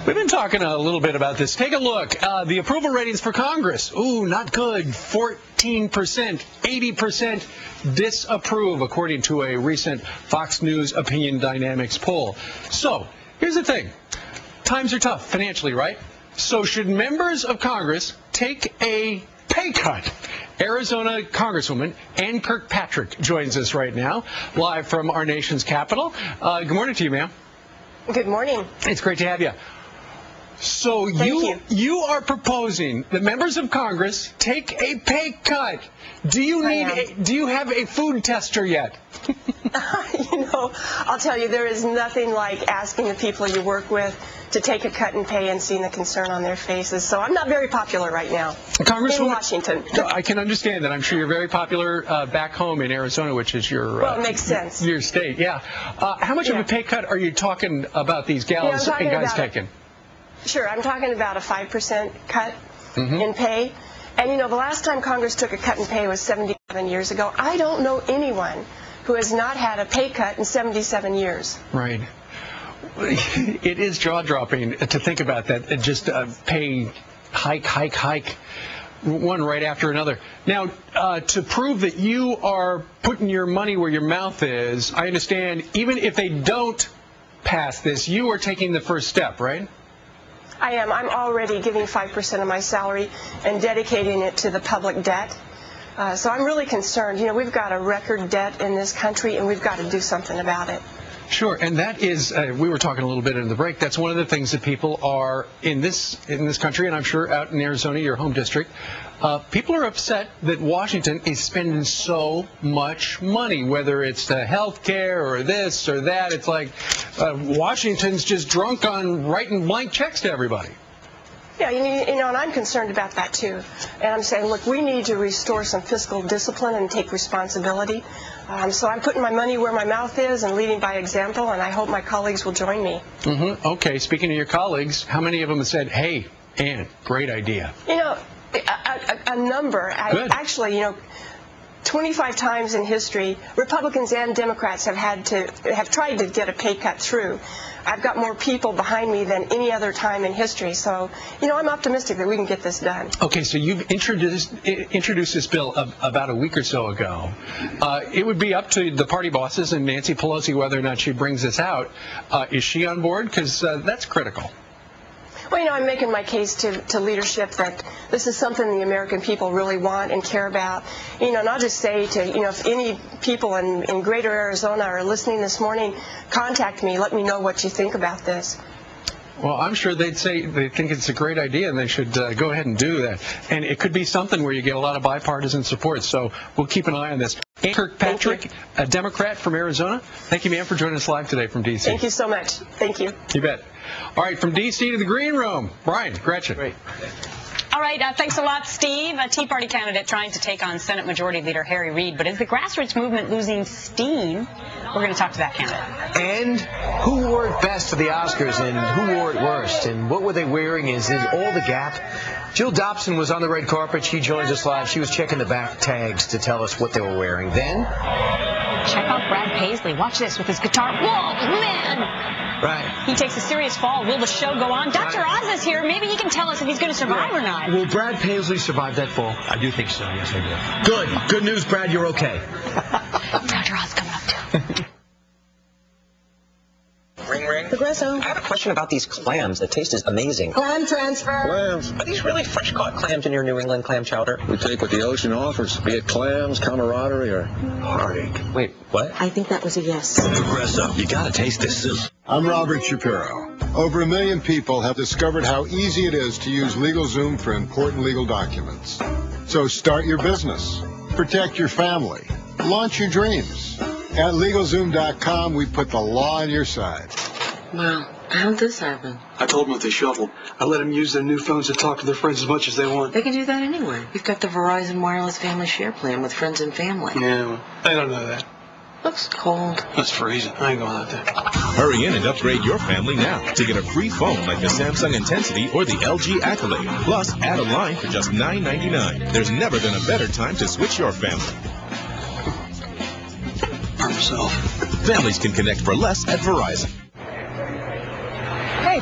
We've been talking a little bit about this. Take a look. The approval ratings for Congress. Ooh, not good. 14%, 80% disapprove, according to a recent Fox News Opinion Dynamics poll. So, here's the thing. Times are tough financially, right? So should members of Congress take a pay cut? Arizona Congresswoman Ann Kirkpatrick joins us right now, live from our nation's capital. Good morning to you, ma'am. Good morning. It's great to have you. So you are proposing that members of Congress take a pay cut. Do you have a food tester yet? I'll tell you, there is nothing like asking the people you work with to take a cut in pay and seeing the concern on their faces. So I'm not very popular right now in Washington. I can understand that. I'm sure you're very popular back home in Arizona, which is your well, it makes sense. Your state. Yeah. How much of a pay cut are you talking about these gals and guys taking? Sure, I'm talking about a 5% cut in pay. And, the last time Congress took a cut in pay was 77 years ago. I don't know anyone who has not had a pay cut in 77 years. Right. It is jaw-dropping to think about that, just pay hike, one right after another. Now, to prove that you are putting your money where your mouth is, I understand even if they don't pass this, you are taking the first step, right? I am. I'm already giving 5% of my salary and dedicating it to the public debt. So I'm really concerned. We've got a record debt in this country, and we've got to do something about it. Sure, and that is, we were talking a little bit in the break, that's one of the things that people are in this country, and I'm sure out in Arizona, your home district, people are upset that Washington is spending so much money, whether it's the health care or this or that. It's like Washington's just drunk on writing blank checks to everybody. Yeah, and I'm concerned about that too. And I'm saying, look, we need to restore some fiscal discipline and take responsibility. So I'm putting my money where my mouth is and leading by example, and I hope my colleagues will join me. Okay, speaking of your colleagues, how many of them have said, hey, Ann, great idea? A number. Actually, 25 times in history, Republicans and Democrats have tried to get a pay cut through. I've got more people behind me than any other time in history, so I'm optimistic that we can get this done. Okay, so you've introduced this bill about a week or so ago. It would be up to the party bosses and Nancy Pelosi whether or not she brings this out. Is she on board? Because that's critical. Well, I'm making my case to leadership that this is something the American people really want and care about. And I'll just say to, if any people in greater Arizona are listening this morning, contact me. Let me know what you think about this. Well, I'm sure they'd say they think it's a great idea and they should go ahead and do that. And it could be something where you get a lot of bipartisan support. So we'll keep an eye on this. Ann Kirkpatrick, a Democrat from Arizona. Thank you, ma'am, for joining us live today from D.C. Thank you so much. Thank you. You bet. All right, from D.C. to the Green Room, Brian, Gretchen. Great. All right, thanks a lot, Steve. A Tea Party candidate trying to take on Senate Majority Leader Harry Reid. But is the grassroots movement losing steam? We're going to talk to that candidate. And who wore it best for the Oscars and who wore it worst? And what were they wearing? Is it all the Gap? Jill Dobson was on the red carpet. She joins us live. She was checking the back tags to tell us what they were wearing. Then, check out Brad Paisley. Watch this with his guitar. Whoa, man! Right. He takes a serious fall. Will the show go on? Dr. Oz is here. Maybe he can tell us if he's going to survive or not. Will Brad Paisley survive that fall? I do think so. Yes, I do. Good. Good news, Brad. You're okay. Dr. Oz coming up, too. Ring, ring. Progresso. I have a question about these clams. The taste is amazing. Clam transfer. Clams. Are these really fresh-caught clams in your New England clam chowder? We take what the ocean offers, be it clams, camaraderie, or heartache. Wait, what? I think that was a yes. Progresso, you gotta taste this soup. I'm Robert Shapiro. Over 1 million people have discovered how easy it is to use LegalZoom for important legal documents. So start your business, protect your family, launch your dreams. At LegalZoom.com, we put the law on your side. Wow, how'd this happen? I told them if they shuffled, I let them use their new phones to talk to their friends as much as they want. They can do that anyway. We've got the Verizon Wireless Family Share Plan with friends and family. Yeah, well, they don't know that. Looks cold. It's freezing. I ain't going out there. Hurry in and upgrade your family now to get a free phone like the Samsung Intensity or the LG Accolade. Plus, add a line for just $9.99. There's never been a better time to switch your family. Myself. Families can connect for less at Verizon. Hey,